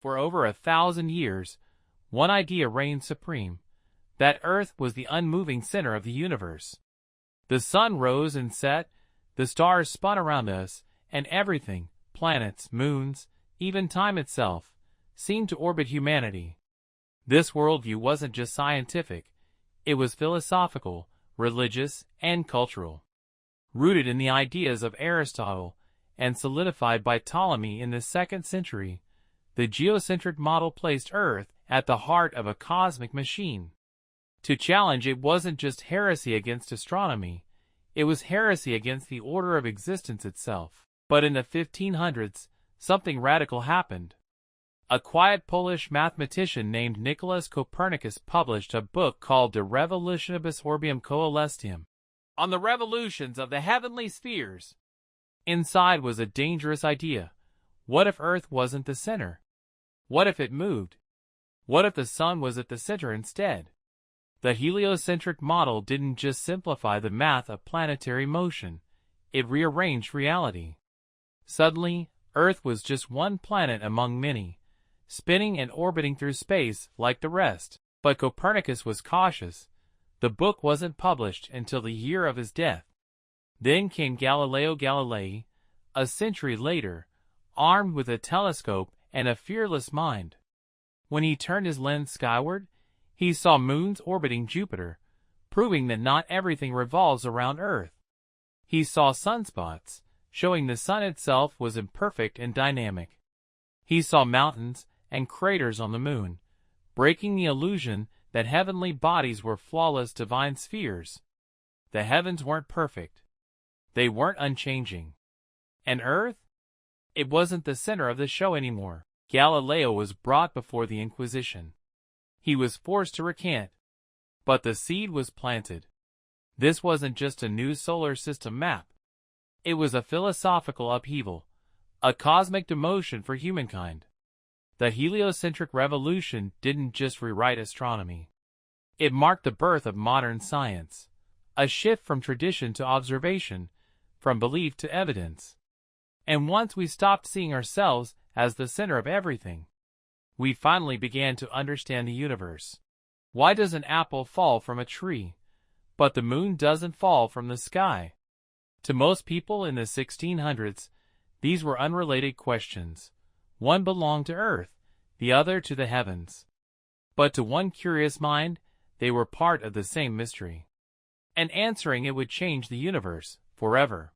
For over 1,000 years, one idea reigned supreme, that Earth was the unmoving center of the universe. The sun rose and set, the stars spun around us, and everything, planets, moons, even time itself, seemed to orbit humanity. This worldview wasn't just scientific, it was philosophical, religious, and cultural. Rooted in the ideas of Aristotle and solidified by Ptolemy in the 2nd century, the geocentric model placed Earth at the heart of a cosmic machine. To challenge it wasn't just heresy against astronomy, it was heresy against the order of existence itself. But in the 1500s, something radical happened. A quiet Polish mathematician named Nicolaus Copernicus published a book called De Revolutionibus Orbium Coelestium, on the revolutions of the heavenly spheres. Inside was a dangerous idea. What if Earth wasn't the center? What if it moved? What if the sun was at the center instead? The heliocentric model didn't just simplify the math of planetary motion, it rearranged reality. Suddenly, Earth was just one planet among many, spinning and orbiting through space like the rest. But Copernicus was cautious. The book wasn't published until the year of his death. Then came Galileo Galilei, a century later, armed with a telescope and a fearless mind. When he turned his lens skyward, he saw moons orbiting Jupiter, proving that not everything revolves around Earth. He saw sunspots, showing the sun itself was imperfect and dynamic. He saw mountains and craters on the moon, breaking the illusion that heavenly bodies were flawless divine spheres. The heavens weren't perfect. They weren't unchanging. And Earth? It wasn't the center of the show anymore. Galileo was brought before the Inquisition. He was forced to recant. But the seed was planted. This wasn't just a new solar system map. It was a philosophical upheaval, a cosmic demotion for humankind. The heliocentric revolution didn't just rewrite astronomy. It marked the birth of modern science, a shift from tradition to observation, from belief to evidence. And once we stopped seeing ourselves as the center of everything, we finally began to understand the universe. Why does an apple fall from a tree, but the moon doesn't fall from the sky? To most people in the 1600s, these were unrelated questions. One belonged to Earth, the other to the heavens. But to one curious mind, they were part of the same mystery. And answering it would change the universe forever.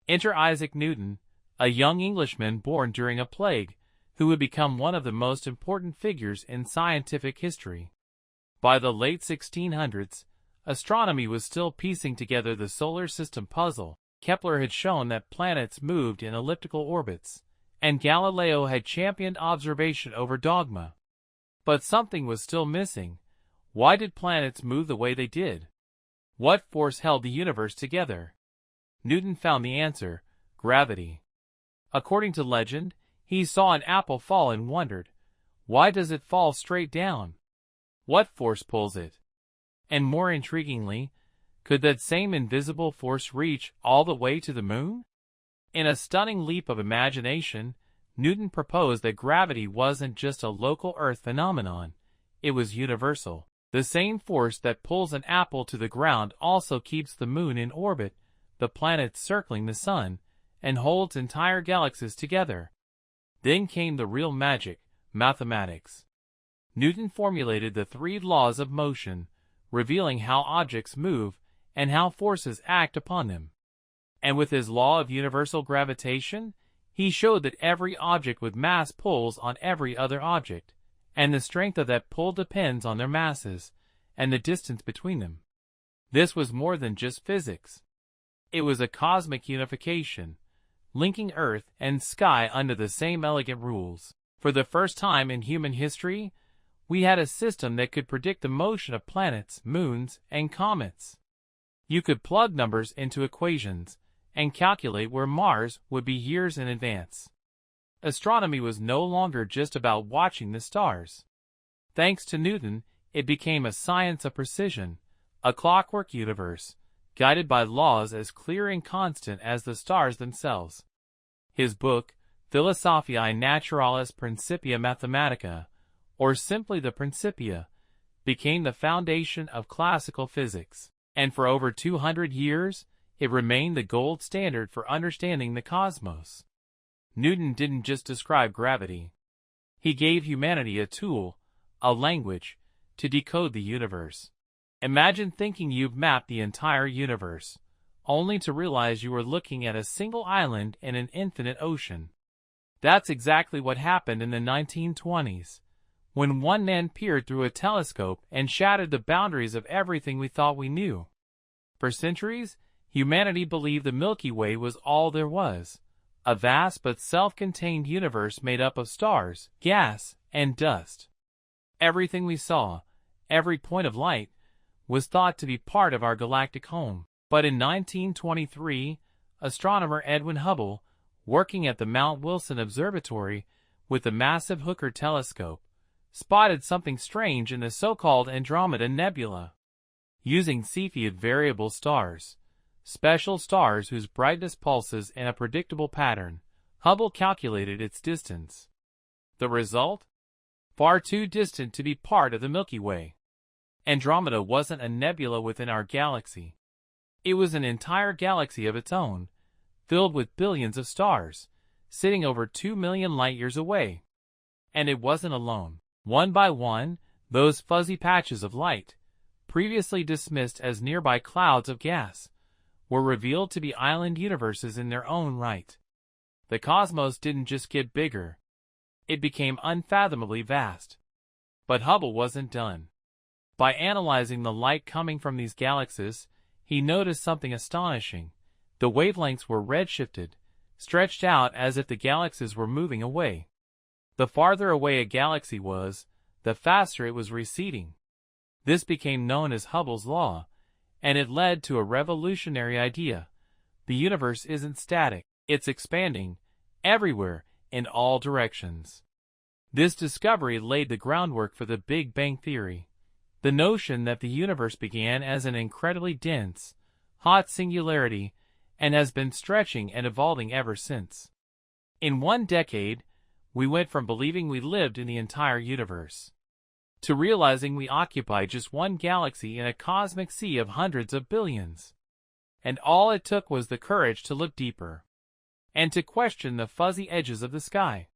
Enter Isaac Newton, a young Englishman born during a plague, who would become one of the most important figures in scientific history. By the late 1600s, astronomy was still piecing together the solar system puzzle. Kepler had shown that planets moved in elliptical orbits, and Galileo had championed observation over dogma. But something was still missing. Why did planets move the way they did? What force held the universe together? Newton found the answer: gravity. According to legend, he saw an apple fall and wondered, why does it fall straight down? What force pulls it? And more intriguingly, could that same invisible force reach all the way to the moon? In a stunning leap of imagination, Newton proposed that gravity wasn't just a local Earth phenomenon, it was universal. The same force that pulls an apple to the ground also keeps the moon in orbit, the planets circling the sun, and holds entire galaxies together. Then came the real magic, mathematics. Newton formulated the 3 laws of motion, revealing how objects move and how forces act upon them. And with his law of universal gravitation, he showed that every object with mass pulls on every other object, and the strength of that pull depends on their masses and the distance between them. This was more than just physics. It was a cosmic unification, linking Earth and sky under the same elegant rules. For the first time in human history, we had a system that could predict the motion of planets, moons, and comets. You could plug numbers into equations and calculate where Mars would be years in advance. Astronomy was no longer just about watching the stars. Thanks to Newton, it became a science of precision, a clockwork universe, guided by laws as clear and constant as the stars themselves. His book, Philosophiae Naturalis Principia Mathematica, or simply the Principia, became the foundation of classical physics, and for over 200 years, it remained the gold standard for understanding the cosmos. Newton didn't just describe gravity. He gave humanity a tool, a language, to decode the universe. Imagine thinking you've mapped the entire universe, only to realize you were looking at a single island in an infinite ocean. That's exactly what happened in the 1920s, when one man peered through a telescope and shattered the boundaries of everything we thought we knew. For centuries, humanity believed the Milky Way was all there was, a vast but self-contained universe made up of stars, gas, and dust. Everything we saw, every point of light, was thought to be part of our galactic home. But in 1923, astronomer Edwin Hubble, working at the Mount Wilson Observatory with the massive Hooker telescope, spotted something strange in the so-called Andromeda Nebula. Using Cepheid variable stars, special stars whose brightness pulses in a predictable pattern, Hubble calculated its distance. The result? Far too distant to be part of the Milky Way. Andromeda wasn't a nebula within our galaxy. It was an entire galaxy of its own, filled with billions of stars, sitting over 2 million light-years away. And it wasn't alone. One by one, those fuzzy patches of light, previously dismissed as nearby clouds of gas, were revealed to be island universes in their own right. The cosmos didn't just get bigger. It became unfathomably vast. But Hubble wasn't done. By analyzing the light coming from these galaxies, he noticed something astonishing. The wavelengths were redshifted, stretched out as if the galaxies were moving away. The farther away a galaxy was, the faster it was receding. This became known as Hubble's law, and it led to a revolutionary idea. The universe isn't static, it's expanding, everywhere, in all directions. This discovery laid the groundwork for the Big Bang Theory, the notion that the universe began as an incredibly dense, hot singularity and has been stretching and evolving ever since. In 1 decade, we went from believing we lived in the entire universe to realizing we occupy just one galaxy in a cosmic sea of hundreds of billions. And all it took was the courage to look deeper and to question the fuzzy edges of the sky.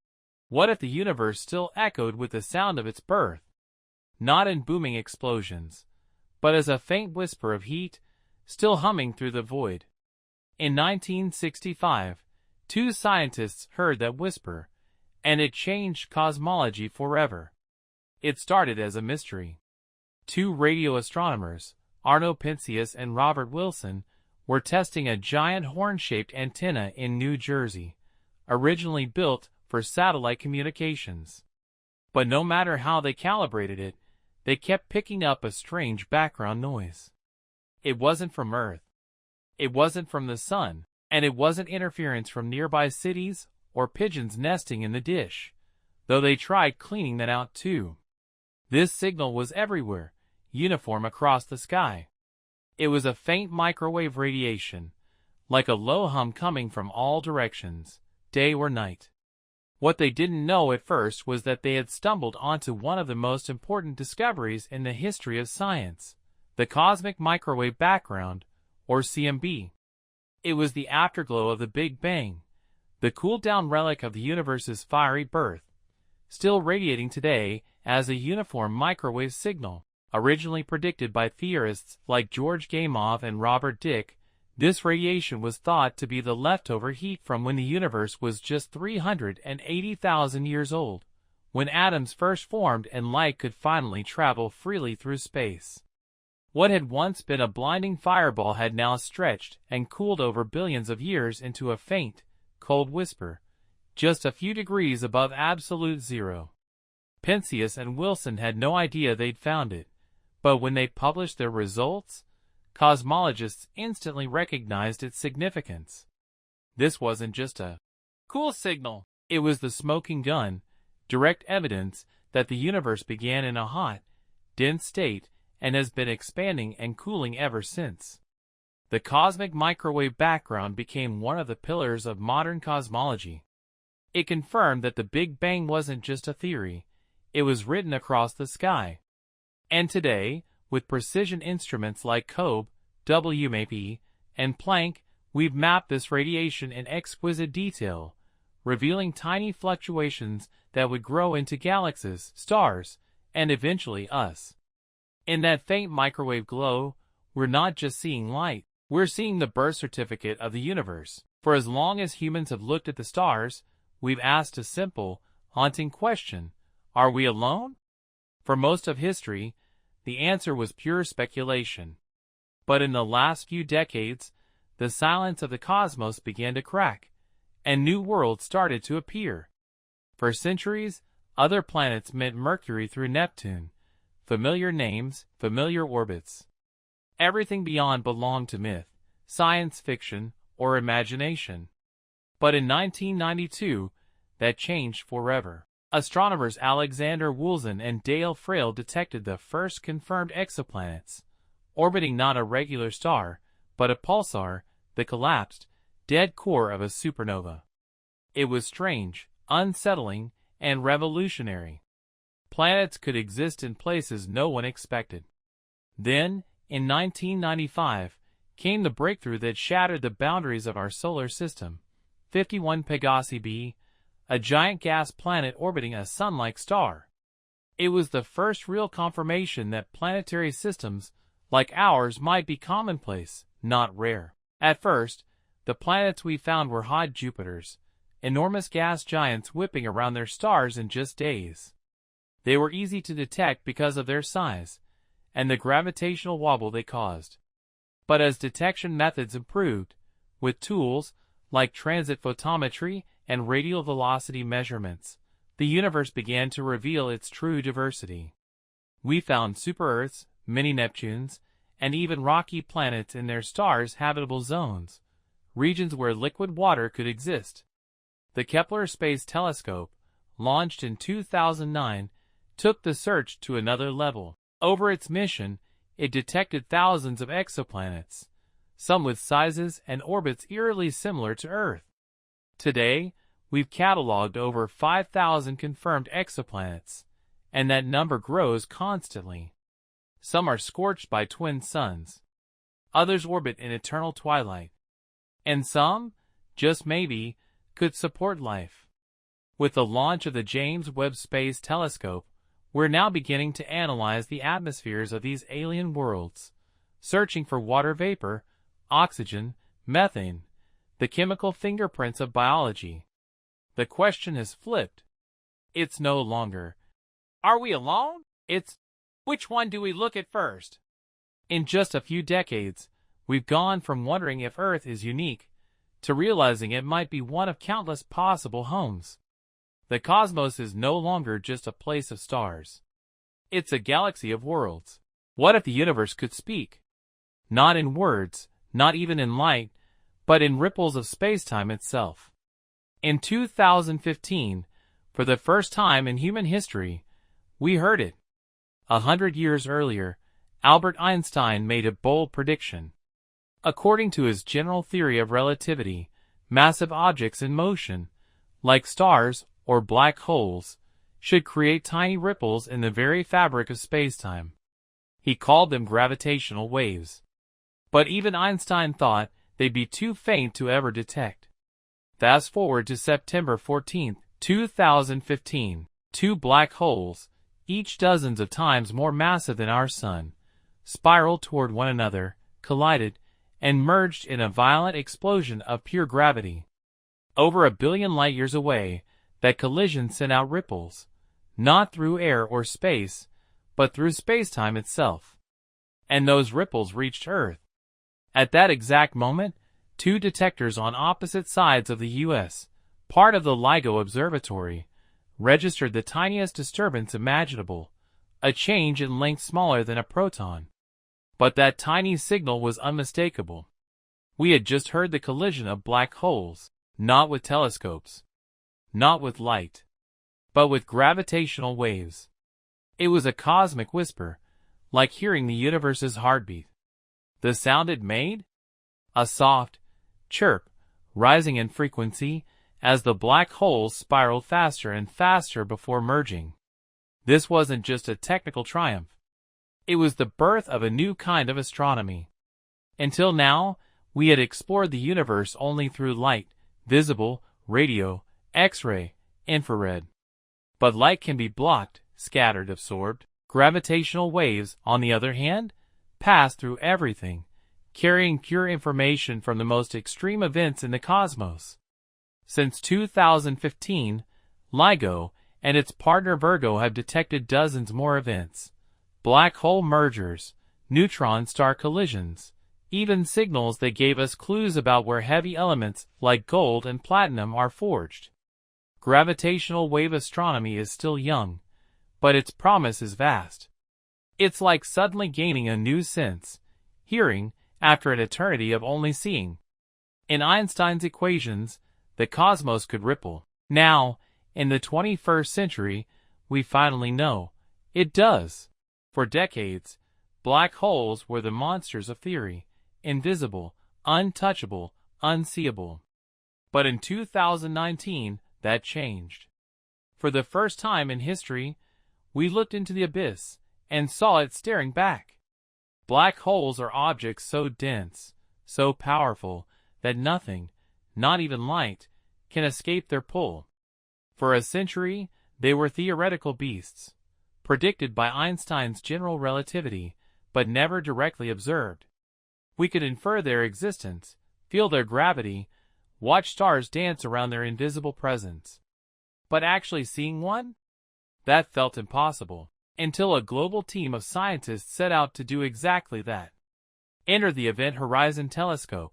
What if the universe still echoed with the sound of its birth? Not in booming explosions, but as a faint whisper of heat, still humming through the void. In 1965, 2 scientists heard that whisper, and it changed cosmology forever. It started as a mystery. 2 radio astronomers, Arno Penzias and Robert Wilson, were testing a giant horn-shaped antenna in New Jersey, originally built for satellite communications. But no matter how they calibrated it, they kept picking up a strange background noise. It wasn't from Earth. It wasn't from the sun, and it wasn't interference from nearby cities or pigeons nesting in the dish, though they tried cleaning that out too. This signal was everywhere, uniform across the sky. It was a faint microwave radiation, like a low hum coming from all directions, day or night. What they didn't know at first was that they had stumbled onto one of the most important discoveries in the history of science, the cosmic microwave background, or CMB. It was the afterglow of the Big Bang, the cooled-down relic of the universe's fiery birth, still radiating today as a uniform microwave signal. Originally predicted by theorists like George Gamow and Robert Dicke, this radiation was thought to be the leftover heat from when the universe was just 380,000 years old, when atoms first formed and light could finally travel freely through space. What had once been a blinding fireball had now stretched and cooled over billions of years into a faint, cold whisper, just a few degrees above absolute zero. Penzias and Wilson had no idea they'd found it, but when they published their results, cosmologists instantly recognized its significance. This wasn't just a cool signal. It was the smoking gun, direct evidence that the universe began in a hot, dense state and has been expanding and cooling ever since. The cosmic microwave background became one of the pillars of modern cosmology. It confirmed that the Big Bang wasn't just a theory, it was written across the sky. And today, with precision instruments like COBE, WMAP, and Planck, we've mapped this radiation in exquisite detail, revealing tiny fluctuations that would grow into galaxies, stars, and eventually us. In that faint microwave glow, we're not just seeing light, we're seeing the birth certificate of the universe. For as long as humans have looked at the stars, we've asked a simple, haunting question: are we alone? For most of history, the answer was pure speculation. But in the last few decades, the silence of the cosmos began to crack, and new worlds started to appear. For centuries, other planets meant Mercury through Neptune, familiar names, familiar orbits. Everything beyond belonged to myth, science fiction, or imagination. But in 1992, that changed forever. Astronomers Alexander Woolsey and Dale Frail detected the first confirmed exoplanets, orbiting not a regular star, but a pulsar, the collapsed, dead core of a supernova. It was strange, unsettling, and revolutionary. Planets could exist in places no one expected. Then, in 1995, came the breakthrough that shattered the boundaries of our solar system. 51 Pegasi b, a giant gas planet orbiting a sun-like star. It was the first real confirmation that planetary systems like ours might be commonplace, not rare. At first, the planets we found were hot Jupiters, enormous gas giants whipping around their stars in just days. They were easy to detect because of their size and the gravitational wobble they caused. But as detection methods improved, with tools like transit photometry and radial velocity measurements, the universe began to reveal its true diversity. We found super-Earths, mini-Neptunes, and even rocky planets in their stars' habitable zones, regions where liquid water could exist. The Kepler Space Telescope, launched in 2009, took the search to another level. Over its mission, it detected thousands of exoplanets, some with sizes and orbits eerily similar to Earth. Today, we've cataloged over 5,000 confirmed exoplanets, and that number grows constantly. Some are scorched by twin suns. Others orbit in eternal twilight. And some, just maybe, could support life. With the launch of the James Webb Space Telescope, we're now beginning to analyze the atmospheres of these alien worlds, searching for water vapor, oxygen, methane, the chemical fingerprints of biology. The question has flipped. It's no longer, are we alone? It's, which one do we look at first? In just a few decades, we've gone from wondering if Earth is unique to realizing it might be one of countless possible homes. The cosmos is no longer just a place of stars. It's a galaxy of worlds. What if the universe could speak? Not in words, not even in light, but in ripples of space-time itself. In 2015, for the first time in human history, we heard it. 100 years earlier, Albert Einstein made a bold prediction. According to his general theory of relativity, massive objects in motion, like stars or black holes, should create tiny ripples in the very fabric of spacetime. He called them gravitational waves. But even Einstein thought they'd be too faint to ever detect. Fast forward to September 14, 2015. Two black holes, each dozens of times more massive than our Sun, spiraled toward one another, collided, and merged in a violent explosion of pure gravity. Over 1 billion light-years away, that collision sent out ripples, not through air or space, but through spacetime itself. And those ripples reached Earth. At that exact moment, two detectors on opposite sides of the U.S., part of the LIGO Observatory, registered the tiniest disturbance imaginable, a change in length smaller than a proton. But that tiny signal was unmistakable. We had just heard the collision of black holes, not with telescopes, not with light, but with gravitational waves. It was a cosmic whisper, like hearing the universe's heartbeat. The sound it made? A soft chirp, rising in frequency as the black holes spiraled faster and faster before merging. This wasn't just a technical triumph. It was the birth of a new kind of astronomy. Until now, we had explored the universe only through light, visible, radio, X-ray, infrared. But light can be blocked, scattered, absorbed. Gravitational waves, on the other hand, pass through everything, carrying pure information from the most extreme events in the cosmos. Since 2015, LIGO and its partner Virgo have detected dozens more events. Black hole mergers, neutron-star collisions, even signals that gave us clues about where heavy elements like gold and platinum are forged. Gravitational wave astronomy is still young, but its promise is vast. It's like suddenly gaining a new sense, hearing, after an eternity of only seeing. In Einstein's equations, the cosmos could ripple. Now, in the 21st century, we finally know it does. For decades, black holes were the monsters of theory, invisible, untouchable, unseeable. But in 2019, that changed. For the first time in history, we looked into the abyss and saw it staring back. Black holes are objects so dense, so powerful, that nothing, not even light, can escape their pull. For a century, they were theoretical beasts, predicted by Einstein's general relativity, but never directly observed. We could infer their existence, feel their gravity, watch stars dance around their invisible presence. But actually seeing one? That felt impossible, until a global team of scientists set out to do exactly that. Enter the Event Horizon Telescope,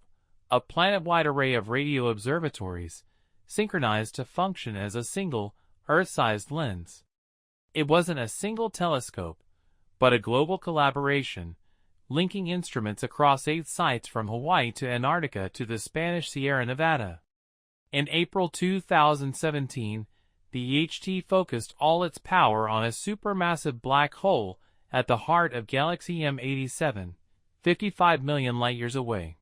a planet-wide array of radio observatories, synchronized to function as a single, Earth-sized lens. It wasn't a single telescope, but a global collaboration, linking instruments across 8 sites from Hawaii to Antarctica to the Spanish Sierra Nevada. In April 2017, the EHT focused all its power on a supermassive black hole at the heart of galaxy M87, 55 million light-years away.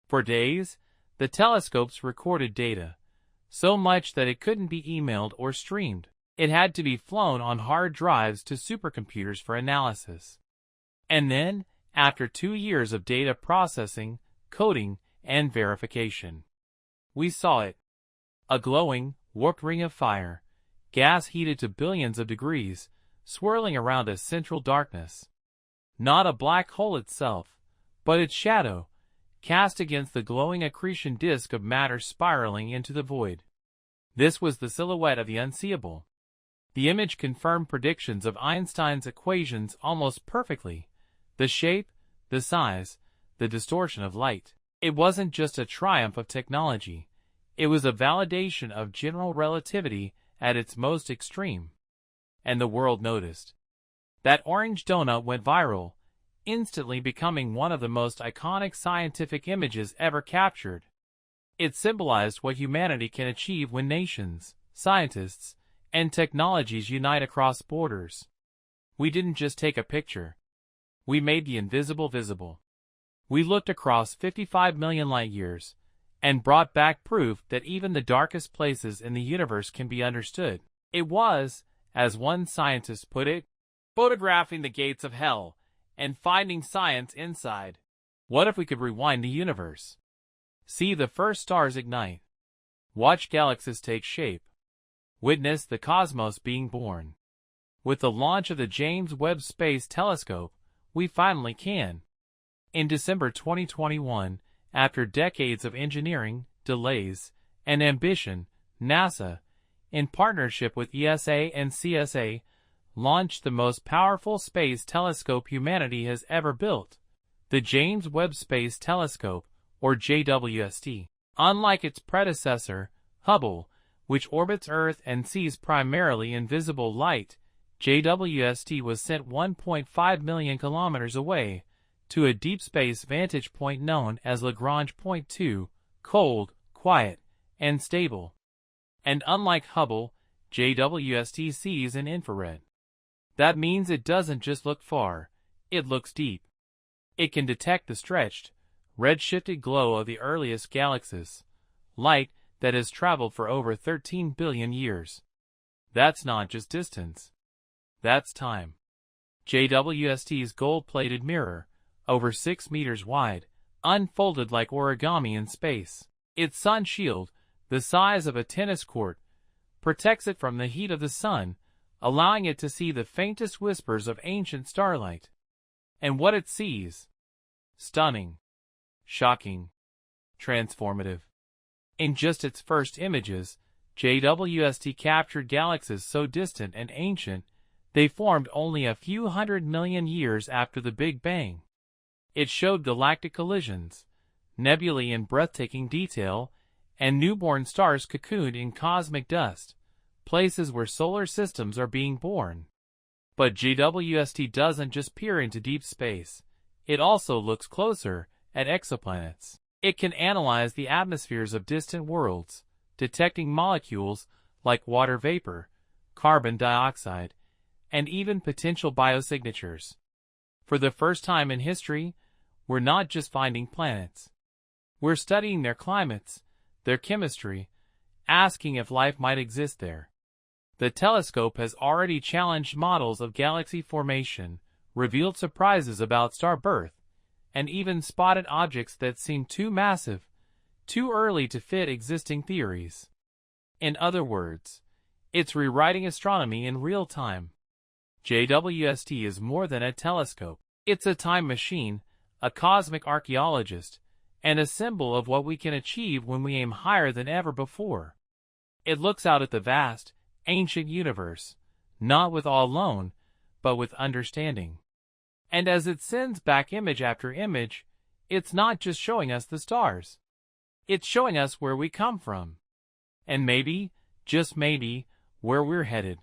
For days, the telescopes recorded data, so much that it couldn't be emailed or streamed. It had to be flown on hard drives to supercomputers for analysis. And then, after 2 years of data processing, coding, and verification, we saw it. A glowing, warped ring of fire, gas heated to billions of degrees, swirling around a central darkness. Not a black hole itself, but its shadow, cast against the glowing accretion disk of matter spiraling into the void. This was the silhouette of the unseeable. The image confirmed predictions of Einstein's equations almost perfectly. The shape, the size, the distortion of light. It wasn't just a triumph of technology. It was a validation of general relativity at its most extreme. And the world noticed. That orange donut went viral, instantly becoming one of the most iconic scientific images ever captured. It symbolized what humanity can achieve when nations, scientists, and technologies unite across borders. We didn't just take a picture. We made the invisible visible. We looked across 55 million light-years and brought back proof that even the darkest places in the universe can be understood. It was, as one scientist put it, photographing the gates of hell and finding science inside. What if we could rewind the universe? See the first stars ignite. Watch galaxies take shape. Witness the cosmos being born. With the launch of the James Webb Space Telescope, we finally can. In December 2021, after decades of engineering, delays, and ambition, NASA, in partnership with ESA and CSA, launched the most powerful space telescope humanity has ever built, the James Webb Space Telescope, or JWST. Unlike its predecessor, Hubble, which orbits Earth and sees primarily invisible light, JWST was sent 1.5 million kilometers away to a deep space vantage point known as Lagrange Point 2, cold, quiet, and stable. And unlike Hubble, JWST sees in infrared. That means it doesn't just look far, it looks deep. It can detect the stretched, red-shifted glow of the earliest galaxies, light that has traveled for over 13 billion years. That's not just distance. That's time. JWST's gold-plated mirror, over 6 meters wide, unfolded like origami in space. Its sun shield, the size of a tennis court, protects it from the heat of the sun, allowing it to see the faintest whispers of ancient starlight. And what it sees? Stunning. Shocking. Transformative. In just its first images, JWST captured galaxies so distant and ancient, they formed only a few 100 million years after the Big Bang. It showed galactic collisions, nebulae in breathtaking detail, and newborn stars cocooned in cosmic dust, places where solar systems are being born. But JWST doesn't just peer into deep space. It also looks closer at exoplanets. It can analyze the atmospheres of distant worlds, detecting molecules like water vapor, carbon dioxide, and even potential biosignatures. For the first time in history, we're not just finding planets. We're studying their climates, their chemistry, asking if life might exist there. The telescope has already challenged models of galaxy formation, revealed surprises about star birth, and even spotted objects that seem too massive, too early to fit existing theories. In other words, it's rewriting astronomy in real time. JWST is more than a telescope. It's a time machine, a cosmic archaeologist, and a symbol of what we can achieve when we aim higher than ever before. It looks out at the vast, ancient universe, not with awe alone, but with understanding. And as it sends back image after image, it's not just showing us the stars. It's showing us where we come from. And maybe, just maybe, where we're headed.